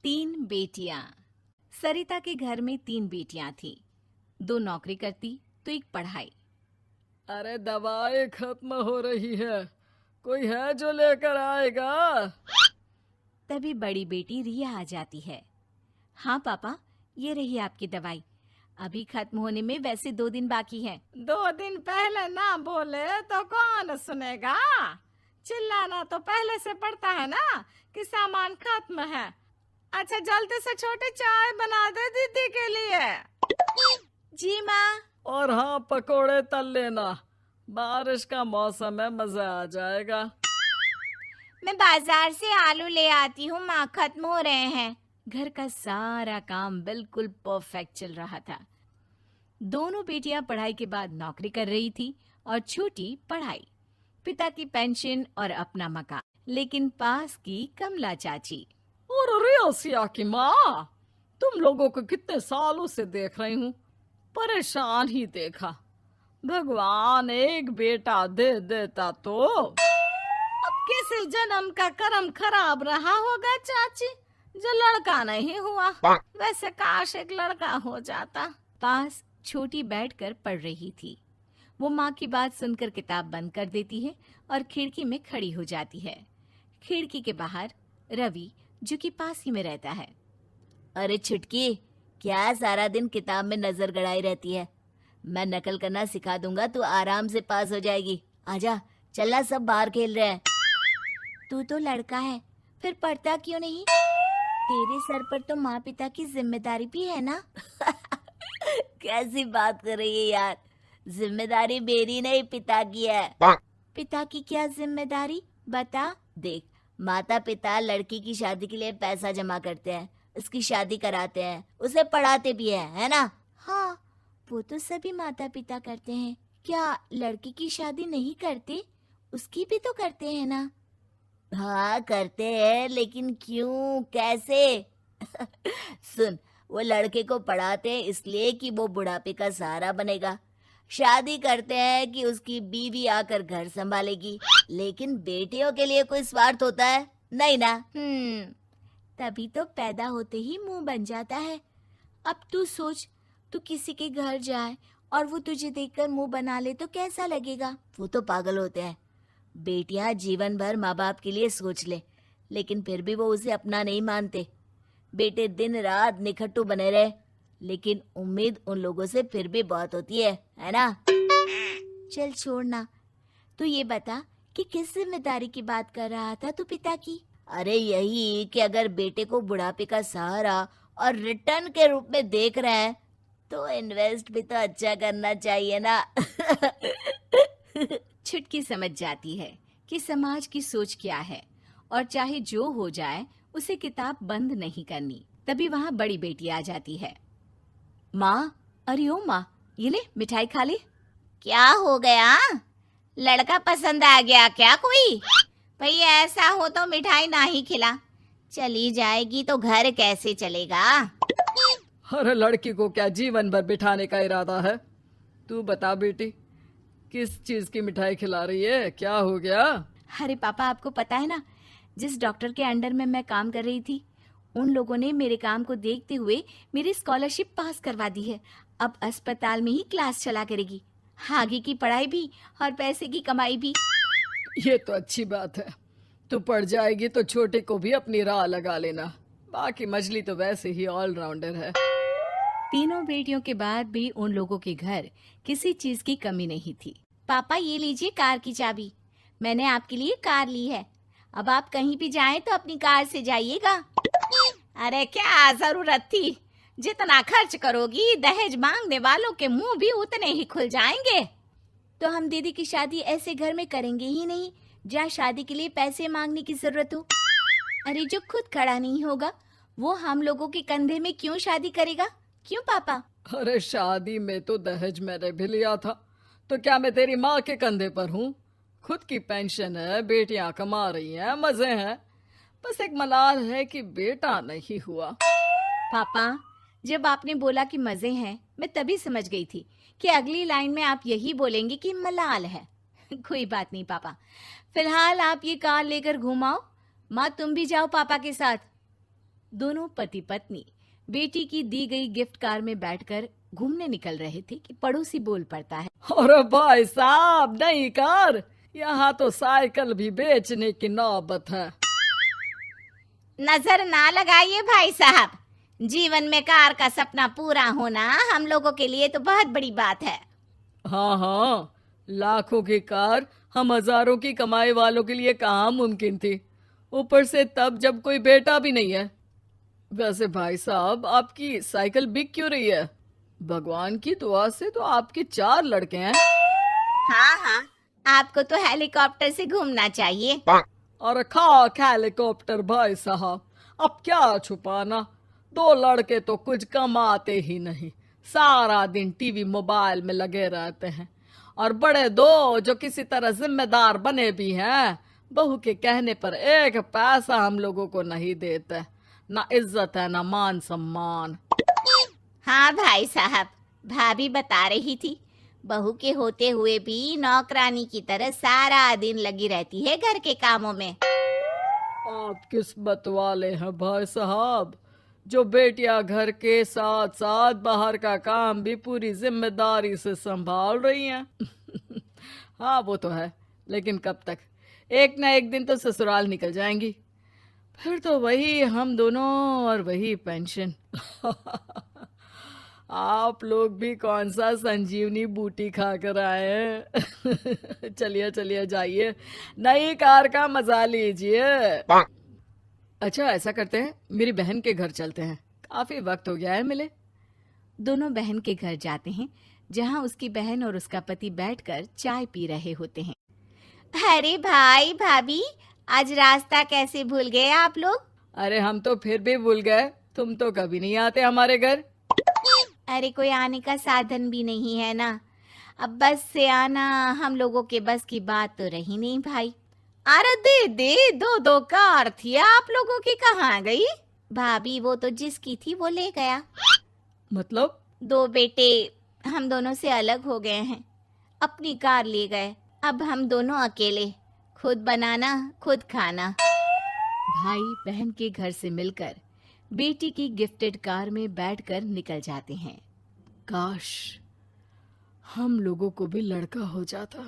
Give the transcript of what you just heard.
तीन बेटियां। सरिता के घर में तीन बेटियां थीं। दो नौकरी करती तो एक पढ़ाई। अरे दवाई खत्म हो रही है, कोई है जो लेकर आएगा? तभी बड़ी बेटी रिया आ जाती है। हाँ पापा, ये रही आपकी दवाई। अभी खत्म होने में वैसे 2 दिन बाकी है। 2 दिन पहले ना बोले तो कौन सुनेगा? चिल्लाना तो पहले से पड़ता है ना कि सामान खत्म है। अच्छा जल्दी से छोटी चाय बना दे दीदी के लिए। जी माँ। और हाँ, पकोड़े तल लेना, बारिश का मौसम है, मजा आ जाएगा। मैं बाजार से आलू ले आती हूँ माँ, खत्म हो रहे हैं। घर का सारा काम बिल्कुल परफेक्ट चल रहा था। दोनों बेटियां पढ़ाई के बाद नौकरी कर रही थी और छोटी पढ़ाई, पिता की पेंशन और अपना मकान। लेकिन पास की कमला चाची। और रियासिया की माँ, तुम लोगों को कितने सालों से देख रही हूँ, परेशान ही देखा। भगवान एक बेटा दे देता तो। अब किसी जन्म का कर्म खराब रहा होगा चाची, जो लड़का नहीं हुआ। वैसे काश एक लड़का हो जाता। पास छोटी बैठकर पढ़ रही थी। वो माँ की बात सुनकर किताब बंद कर देती है और खिड़की में खड़ी हो जाती है। खिड़की के बाहर रवि, जो कि पास ही में रहता है। अरे छुटकी, क्या सारा दिन किताब में नजर गड़ाई रहती है? मैं नकल करना सिखा दूंगा, तू आराम से पास हो जाएगी। आजा, चलना, सब बाहर खेल रहे हैं। तू तो लड़का है, फिर पढ़ता क्यों नहीं? तेरे सर पर तो माँ पिता की जिम्मेदारी भी है ना। कैसी बात कर रही है यार? जिम्मेदारी मेरी नहीं, पिता की है। पिता की क्या जिम्मेदारी, बता। देख, माता पिता लड़की की शादी के लिए पैसा जमा करते हैं, उसकी शादी कराते हैं, उसे पढ़ाते भी है ना? हाँ, वो तो सभी माता पिता करते हैं। क्या लड़की की शादी नहीं करते? उसकी भी तो करते हैं ना। हाँ करते हैं, लेकिन क्यों, कैसे? सुन, वो लड़के को पढ़ाते हैं इसलिए कि वो बुढ़ापे का सहारा बनेगा। शादी करते हैं कि उसकी बीवी आकर घर संभालेगी। लेकिन बेटियों के लिए कोई स्वार्थ होता है? नहीं ना। तभी तो पैदा होते ही मुंह बन जाता है। अब तू सोच, तू किसी के घर जाए और वो तुझे देखकर मुंह बना ले तो कैसा लगेगा? वो तो पागल होते हैं। बेटियां जीवन भर माँ बाप के लिए सोच ले, लेकिन फिर भी वो उसे अपना नहीं मानते। बेटे दिन रात निखट्टू बने रहे, लेकिन उम्मीद उन लोगों से फिर भी बहुत होती है ना? चल छोड़ना, तू ये बता कि किस जिम्मेदारी की बात कर रहा था तू पिता की? अरे यही कि अगर बेटे को बुढ़ापे का सहारा और रिटर्न के रूप में देख रहे हैं तो इन्वेस्ट भी तो अच्छा करना चाहिए ना। छुटकी समझ जाती है कि समाज की सोच क्या है और चाहे जो हो जाए उसे किताब बंद नहीं करनी। तभी वहाँ बड़ी बेटी आ जाती है। माँ, अरे ओ माँ, ये ले मिठाई खा ले। क्या हो गया? लड़का पसंद आ गया क्या कोई? भाई ऐसा हो तो मिठाई ना ही खिला, चली जाएगी तो घर कैसे चलेगा? अरे लड़की को क्या जीवन भर बिठाने का इरादा है? तू बता बेटी, किस चीज की मिठाई खिला रही है? क्या हो गया? अरे पापा, आपको पता है ना, जिस डॉक्टर के अंडर में मैं काम कर रही थी, उन लोगों ने मेरे काम को देखते हुए मेरी स्कॉलरशिप पास करवा दी है। अब अस्पताल में ही क्लास चला करेगी, आगे की पढ़ाई भी और पैसे की कमाई भी। ये तो अच्छी बात है। तू पढ़ जाएगी तो छोटे को भी अपनी राह लगा लेना। बाकी मछली तो वैसे ही ऑलराउंडर है। तीनों बेटियों के बाद भी उन लोगों के घर किसी चीज की कमी नहीं थी। पापा, ये लीजिए कार की चाबी, मैंने आपके लिए कार ली है। अब आप कहीं भी जाएं तो अपनी कार से जाइएगा। अरे क्या जरूरत थी? जितना खर्च करोगी दहेज मांगने वालों के मुंह भी उतने ही खुल जाएंगे। तो हम दीदी की शादी ऐसे घर में करेंगे ही नहीं जहाँ शादी के लिए पैसे मांगने की जरूरत हो। अरे जो खुद खड़ा नहीं होगा वो हम लोगों के कंधे में क्यों शादी करेगा? क्यों पापा? अरे शादी में तो दहेज मैंने भी लिया था, तो क्या मैं तेरी माँ के कंधे पर हूँ? खुद की पेंशन है, बेटियां कमा रही हैं, मजे हैं। बस एक मलाल है कि बेटा नहीं हुआ। पापा, जब आपने बोला कि मजे हैं, मैं तभी समझ गई थी कि अगली लाइन में आप यही बोलेंगे कि मलाल है। कोई बात नहीं पापा, फिलहाल आप ये कार लेकर घुमाओ। माँ, तुम भी जाओ पापा के साथ। दोनों पति पत्नी बेटी की दी गई गिफ्ट कार में बैठकर घूमने निकल रहे थे कि पड़ोसी बोल पड़ता है। अरे भाई साहब, नहीं कार, यहाँ तो साइकिल भी बेचने की नौबत है। नजर ना लगाइए भाई साहब, जीवन में कार का सपना पूरा होना हम लोगों के लिए तो बहुत बड़ी बात है। हाँ हाँ, लाखों की कार हम हजारों की कमाई वालों के लिए कहाँ मुमकिन थी, ऊपर से तब जब कोई बेटा भी नहीं है। वैसे भाई साहब, आपकी साइकिल बिक क्यों रही है? भगवान की दुआ से तो आपके 4 लड़के हैं। हाँ हाँ, आपको तो हेलीकॉप्टर से घूमना चाहिए। और खाक हेलीकॉप्टर भाई साहब, अब क्या छुपाना, 2 लड़के तो कुछ कमाते ही नहीं, सारा दिन टीवी मोबाइल में लगे रहते हैं। और बड़े 2 जो किसी तरह जिम्मेदार बने भी हैं, बहू के कहने पर 1 पैसा हम लोगों को नहीं देते, ना इज्जत है ना मान सम्मान। हाँ भाई साहब, भाभी बता रही थी, बहू के होते हुए भी नौकरानी की तरह सारा दिन लगी रहती है घर के कामों में। आप किस्मत वाले हैं भाई साहब, जो बेटियां घर के साथ साथ बाहर का काम भी पूरी जिम्मेदारी से संभाल रही हैं। हाँ वो तो है, लेकिन कब तक? एक ना एक दिन तो ससुराल निकल जाएंगी, फिर तो वही हम दोनों और वही पेंशन। आप लोग भी कौन सा संजीवनी बूटी खा कर आए हैं? चलिए चलिए जाइए, नई कार का मजा लीजिए। अच्छा ऐसा करते हैं, मेरी बहन के घर चलते हैं, काफी वक्त हो गया है मिले। दोनों बहन के घर जाते हैं, जहाँ उसकी बहन और उसका पति बैठकर चाय पी रहे होते हैं। अरे भाई भाभी, आज रास्ता कैसे भूल गए आप लोग? अरे हम तो फिर भी भूल गए, तुम तो कभी नहीं आते हमारे घर। अरे कोई आने का साधन भी नहीं है ना, अब बस से आना हम लोगों के बस की बात तो रही नहीं भाई। अरे दीदी, 2 कार थी आप लोगों की, कहाँ गई? भाभी वो तो जिसकी थी वो ले गया। मतलब? 2 बेटे हम दोनों से अलग हो गए हैं, अपनी कार ले गए, अब हम दोनों अकेले, खुद बनाना खुद खाना। भाई बहन के घर से मिलकर बेटी की गिफ्टेड कार में बैठकर निकल जाते हैं। काश हम लोगों को भी लड़का हो जाता।